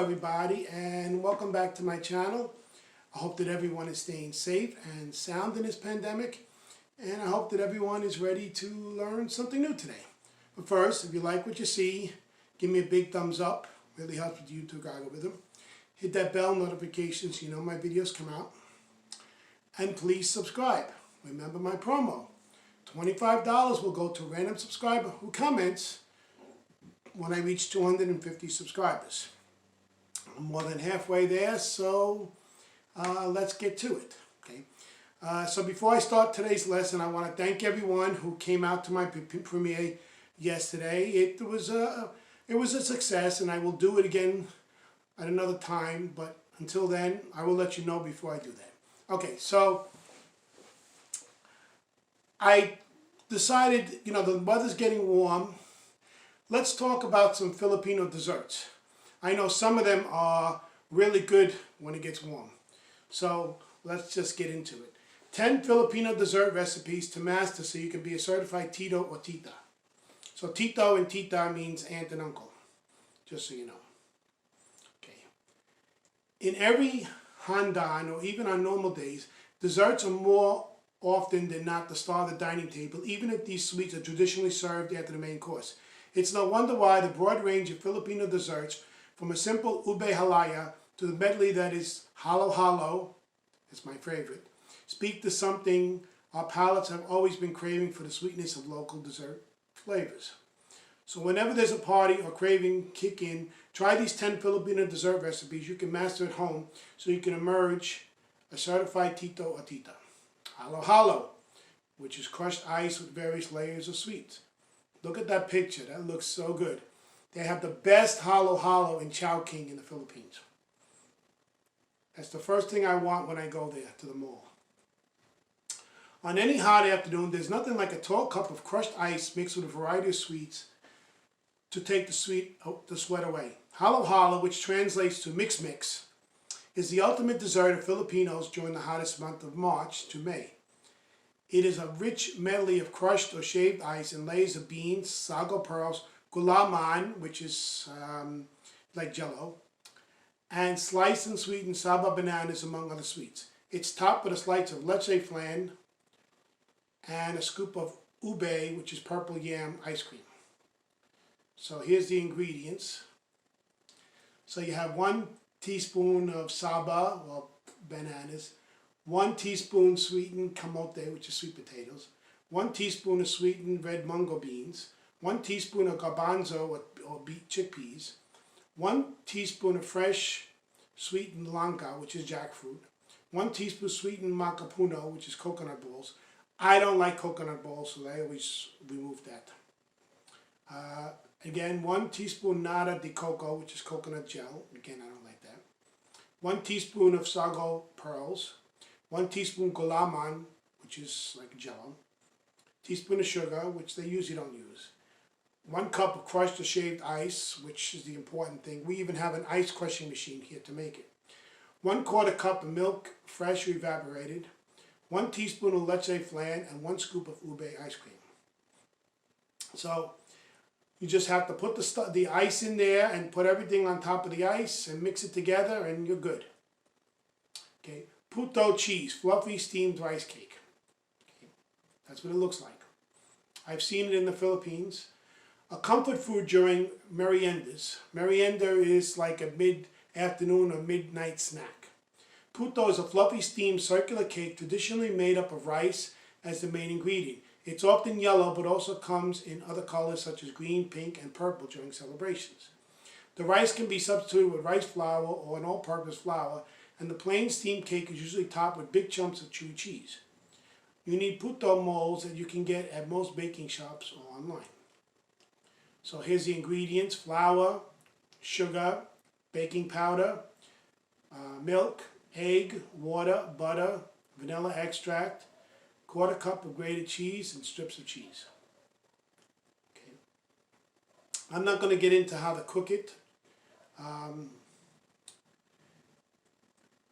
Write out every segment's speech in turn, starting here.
everybody, and welcome back to my channel. I hope that everyone is staying safe and sound in this pandemic, and I hope that everyone is ready to learn something new today. But first, if you like what you see, give me a big thumbs up. Really helps with the YouTube algorithm. Hit that bell notification so you know my videos come out. And please subscribe. Remember my promo. $25 will go to a random subscriber who comments when I reach 250 subscribers. I'm more than halfway there, so let's get to it. Okay. So before I start today's lesson, I want to thank everyone who came out to my premiere yesterday. It was a success, and I will do it again at another time. But until then, I will let you know before I do that. Okay. So I decided, the weather's getting warm. Let's talk about some Filipino desserts. I know some of them are really good when it gets warm. So let's just get into it. 10 Filipino dessert recipes to master so you can be a certified Tito or Tita. So Tito and Tita means aunt and uncle, just so you know. Okay. In every handan, or even on normal days, desserts are more often than not the star of the dining table, even if these sweets are traditionally served after the main course. It's no wonder why the broad range of Filipino desserts, from a simple ube hilaya to the medley that is halo-halo, it's my favorite, speak to something our palates have always been craving for the sweetness of local dessert flavors. So whenever there's a party or craving kick in, try these 10 Filipino dessert recipes you can master at home so you can emerge a certified Tito or Tita. Halo-halo, which is crushed ice with various layers of sweets. Look at that picture. That looks so good. They have the best halo-halo in Chowking in the Philippines. That's the first thing I want when I go there to the mall. On any hot afternoon, there's nothing like a tall cup of crushed ice mixed with a variety of sweets to take the sweat away. Halo-halo, which translates to mix-mix, is the ultimate dessert of Filipinos during the hottest month of March to May. It is a rich medley of crushed or shaved ice and layers of beans, sago pearls, gulaman, which is like jello, and sliced and sweetened saba bananas, among other sweets. It's topped with a slice of leche flan and a scoop of ube, which is purple yam ice cream. So here's the ingredients. So you have 1 teaspoon of saba, or bananas, 1 teaspoon sweetened camote, which is sweet potatoes, 1 teaspoon of sweetened red mungo beans, 1 teaspoon of garbanzo or chickpeas, 1 teaspoon of fresh sweetened lanka, which is jackfruit, 1 teaspoon sweetened macapuno, which is coconut balls. I don't like coconut balls, so I always remove that. Again, 1 teaspoon nata de coco, which is coconut gel. Again, I don't like that. 1 teaspoon of sago pearls, 1 teaspoon gulaman, which is like jello, teaspoon of sugar, which they usually don't use, 1 cup of crushed or shaved ice, which is the important thing. We even have an ice crushing machine here to make it. 1/4 cup of milk, fresh or evaporated, 1 teaspoon of leche flan, and 1 scoop of ube ice cream. So you just have to put the ice in there and put everything on top of the ice and mix it together, and you're good. Okay. Puto cheese, fluffy steamed rice cake. Okay. That's what it looks like. I've seen it in the Philippines. A comfort food during meriendas. Merienda is like a mid-afternoon or midnight snack. Puto is a fluffy steamed circular cake traditionally made up of rice as the main ingredient. It's often yellow, but also comes in other colors such as green, pink, and purple during celebrations. The rice can be substituted with rice flour or an all-purpose flour, and the plain steamed cake is usually topped with big chunks of chewy cheese. You need puto molds that you can get at most baking shops or online. So here's the ingredients: flour, sugar, baking powder, milk, egg, water, butter, vanilla extract, 1/4 cup of grated cheese, and strips of cheese. Okay. I'm not going to get into how to cook it.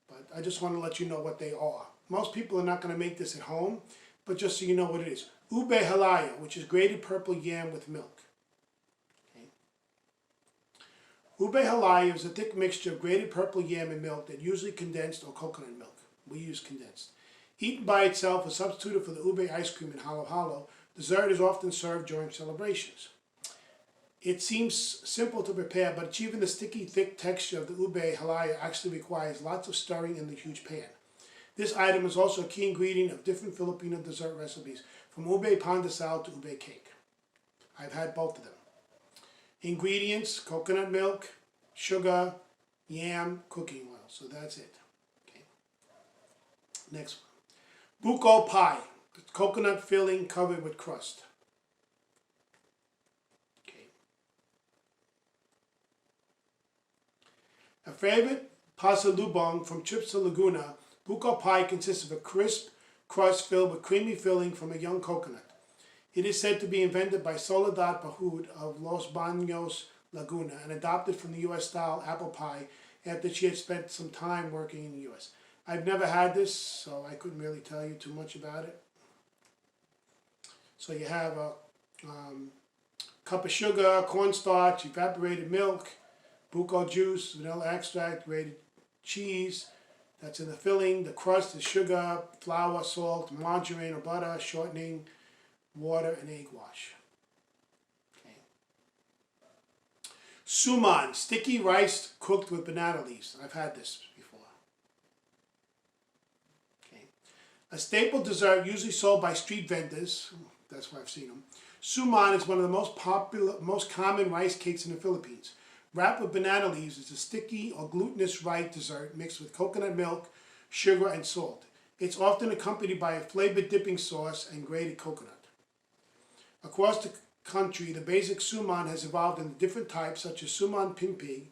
But I just want to let you know what they are. Most people are not going to make this at home, but just so you know what it is. Ube hilaya, which is grated purple yam with milk. Okay. Ube hilaya is a thick mixture of grated purple yam and milk that usually condensed or coconut milk. We use condensed. Eaten by itself or substituted for the ube ice cream in halo halo, dessert is often served during celebrations. It seems simple to prepare, but achieving the sticky, thick texture of the ube hilaya actually requires lots of stirring in the huge pan. This item is also a key ingredient of different Filipino dessert recipes, from ube pandesal to ube cake. I've had both of them. Ingredients: coconut milk, sugar, yam, cooking oil. So that's it. Okay. Next one. Buco pie. Coconut filling covered with crust. Okay. A favorite pasalubong from trips to Laguna, Buco pie consists of a crisp crust filled with creamy filling from a young coconut. It is said to be invented by Soledad Pahud of Los Baños, Laguna, and adopted from the U.S.-style apple pie after she had spent some time working in the U.S. I've never had this, so I couldn't really tell you too much about it. So you have a cup of sugar, cornstarch, evaporated milk, Buco juice, vanilla extract, grated cheese. That's in the filling. The crust is sugar, flour, salt, margarine or butter, shortening, water, and egg wash. Okay. Suman, sticky rice cooked with banana leaves. I've had this before. Okay. A staple dessert usually sold by street vendors. That's where I've seen them. Suman is one of the most common rice cakes in the Philippines. Wrapped with banana leaves, it's a sticky or glutinous rice dessert mixed with coconut milk, sugar, and salt. It's often accompanied by a flavored dipping sauce and grated coconut. Across the country, the basic suman has evolved into different types, such as suman pimpig,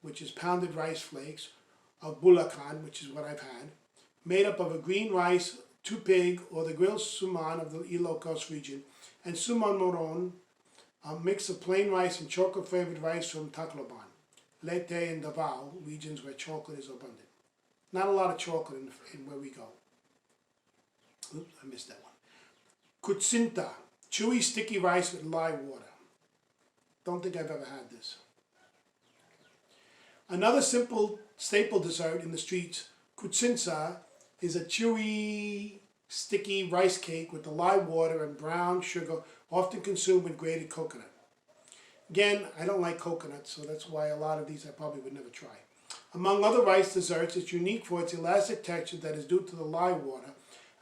which is pounded rice flakes, or bulacan, which is what I've had, made up of a green rice, tupig, or the grilled suman of the Ilocos region, and suman moron, a mix of plain rice and chocolate-flavored rice from Tacloban, Leyte, and Davao, regions where chocolate is abundant. Not a lot of chocolate in where we go. Oops, I missed that one. Kutsinta, chewy sticky rice with lye water. Don't think I've ever had this. Another simple staple dessert in the streets, kutsinsa, is a chewy, sticky rice cake with the lye water and brown sugar, often consumed with grated coconut. Again, I don't like coconut, so that's why a lot of these I probably would never try. Among other rice desserts, it's unique for its elastic texture that is due to the lye water,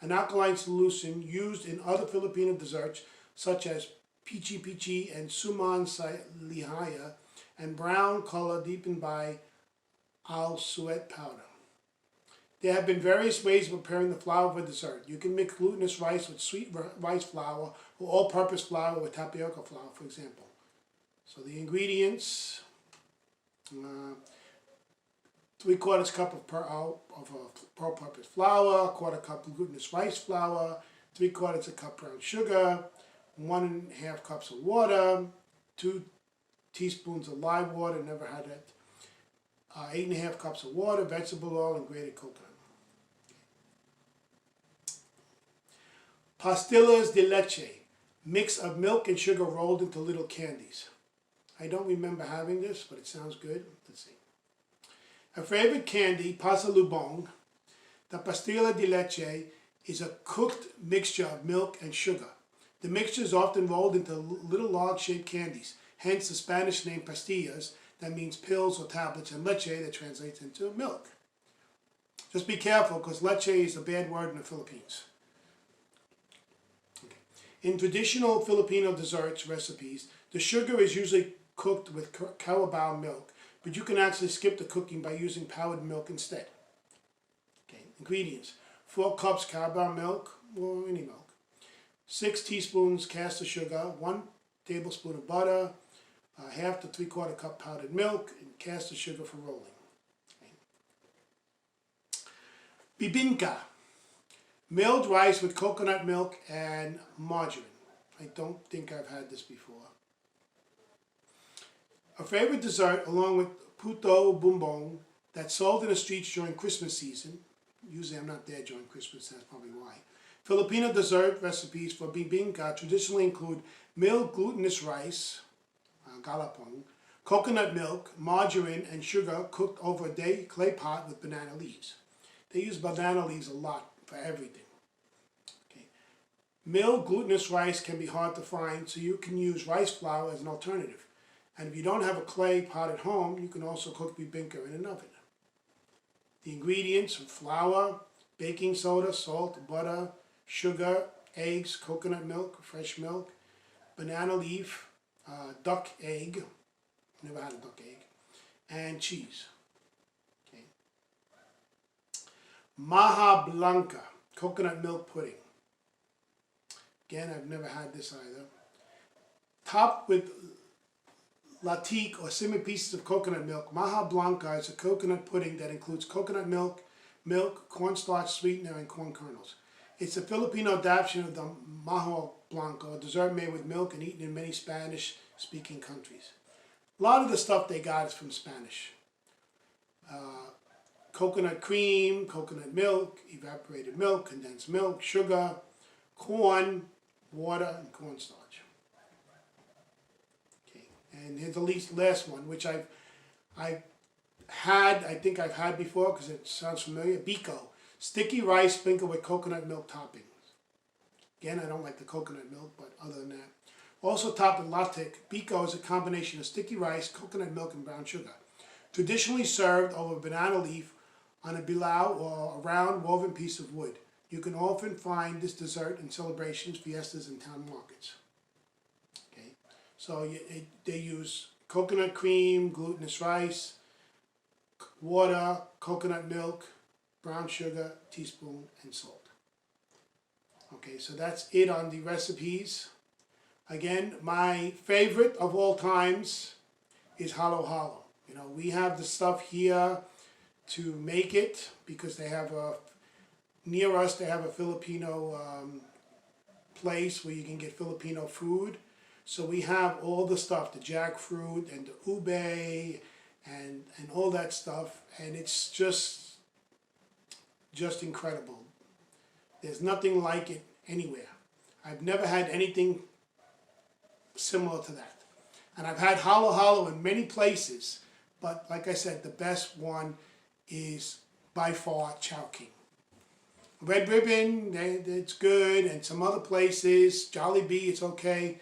an alkaline solution used in other Filipino desserts such as pichi pichi and suman sa lihaya, and brown color deepened by al suet powder. There have been various ways of preparing the flour for dessert. You can mix glutinous rice with sweet rice flour or all-purpose flour with tapioca flour, for example. So the ingredients, 3/4 cup of all-purpose flour, 1/4 cup of glutinous rice flour, 3/4 cup brown sugar, 1½ cups of water, 2 teaspoons of lye water, never had it, 8½ cups of water, vegetable oil, and grated coconut. Pastillas de Leche, mix of milk and sugar rolled into little candies. I don't remember having this, but it sounds good. Let's see. A favorite candy, pasalubong, the pastilla de leche, is a cooked mixture of milk and sugar. The mixture is often rolled into little log-shaped candies, hence the Spanish name pastillas, that means pills or tablets, and leche, that translates into milk. Just be careful, because leche is a bad word in the Philippines. Okay. In traditional Filipino desserts recipes, the sugar is usually cooked with carabao milk, but you can actually skip the cooking by using powdered milk instead. Okay. Ingredients: 4 cups carabao milk, or any milk, 6 teaspoons caster sugar, 1 tablespoon of butter, 1/2 to 3/4 cup powdered milk, and caster sugar for rolling. Okay. Bibingka, milled rice with coconut milk and margarine. I don't think I've had this before. A favorite dessert, along with Puto bumbong, that's sold in the streets during Christmas season. Usually I'm not there during Christmas, that's probably why. Filipino dessert recipes for bibingka traditionally include milled glutinous rice, galapong, coconut milk, margarine, and sugar cooked over a day clay pot with banana leaves. They use banana leaves a lot for everything. Okay. Milled glutinous rice can be hard to find, so you can use rice flour as an alternative. And if you don't have a clay pot at home, you can also cook bibinka in an oven. The ingredients are flour, baking soda, salt, butter, sugar, eggs, coconut milk, fresh milk, banana leaf, duck egg, never had a duck egg, and cheese. Okay. Mahablanca, coconut milk pudding. Again, I've never had this either. Topped with latique or semi-pieces of coconut milk, Mahablanca is a coconut pudding that includes coconut milk, cornstarch sweetener, and corn kernels. It's a Filipino adaptation of the Mahablanca, a dessert made with milk and eaten in many Spanish-speaking countries. A lot of the stuff they got is from Spanish. Coconut cream, coconut milk, evaporated milk, condensed milk, sugar, corn, water, and cornstarch. Okay, and here's the last one, which I think I've had before because it sounds familiar. Biko, sticky rice sprinkled with coconut milk toppings. Again, I don't like the coconut milk, but other than that. Also topped with latte, Biko is a combination of sticky rice, coconut milk, and brown sugar. Traditionally served over a banana leaf on a bilao or a round woven piece of wood. You can often find this dessert in celebrations, fiestas, and town markets. Okay, so they use coconut cream, glutinous rice, water, coconut milk, brown sugar, teaspoon, and salt. Okay, so that's it on the recipes. Again, my favorite of all times is halo halo. You know, we have the stuff here to make it because they have near us they have a Filipino place where you can get Filipino food. So we have all the stuff, the jackfruit and the ube and all that stuff, and it's just incredible. There's nothing like it anywhere. I've never had anything similar to that. And I've had halo halo in many places, but like I said, the best one is by far Chow King. Red Ribbon, it's good, and some other places, Jollibee, it's okay,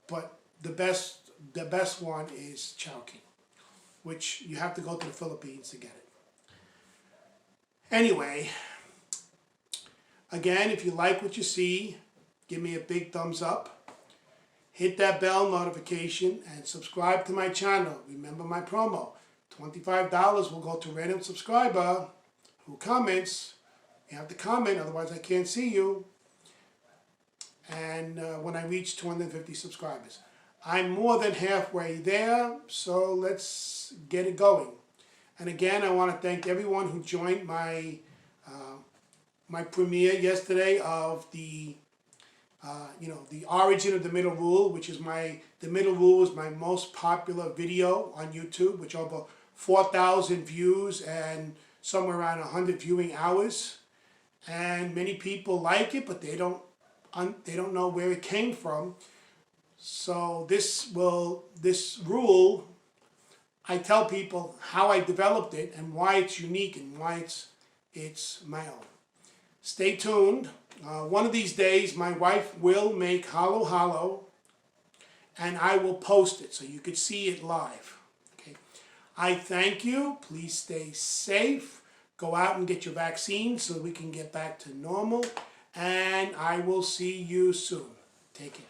but the best one is Chow King, which you have to go to the Philippines to get it. Anyway, again, if you like what you see, give me a big thumbs up. Hit that bell notification and subscribe to my channel. Remember my promo. $25 will go to a random subscriber who comments. You have to comment, otherwise I can't see you. And when I reach 250 subscribers. I'm more than halfway there, so let's get it going. And again, I want to thank everyone who joined my my premiere yesterday of the the origin of the middle rule, which is the middle rule is my most popular video on YouTube, which over 4,000 views and somewhere around 100 viewing hours. And many people like it, but they don't know where it came from. So this rule, I tell people how I developed it and why it's unique and why it's my own. Stay tuned. One of these days, my wife will make halo halo, and I will post it so you could see it live. Okay. I thank you. Please stay safe. Go out and get your vaccine so we can get back to normal. And I will see you soon. Take care.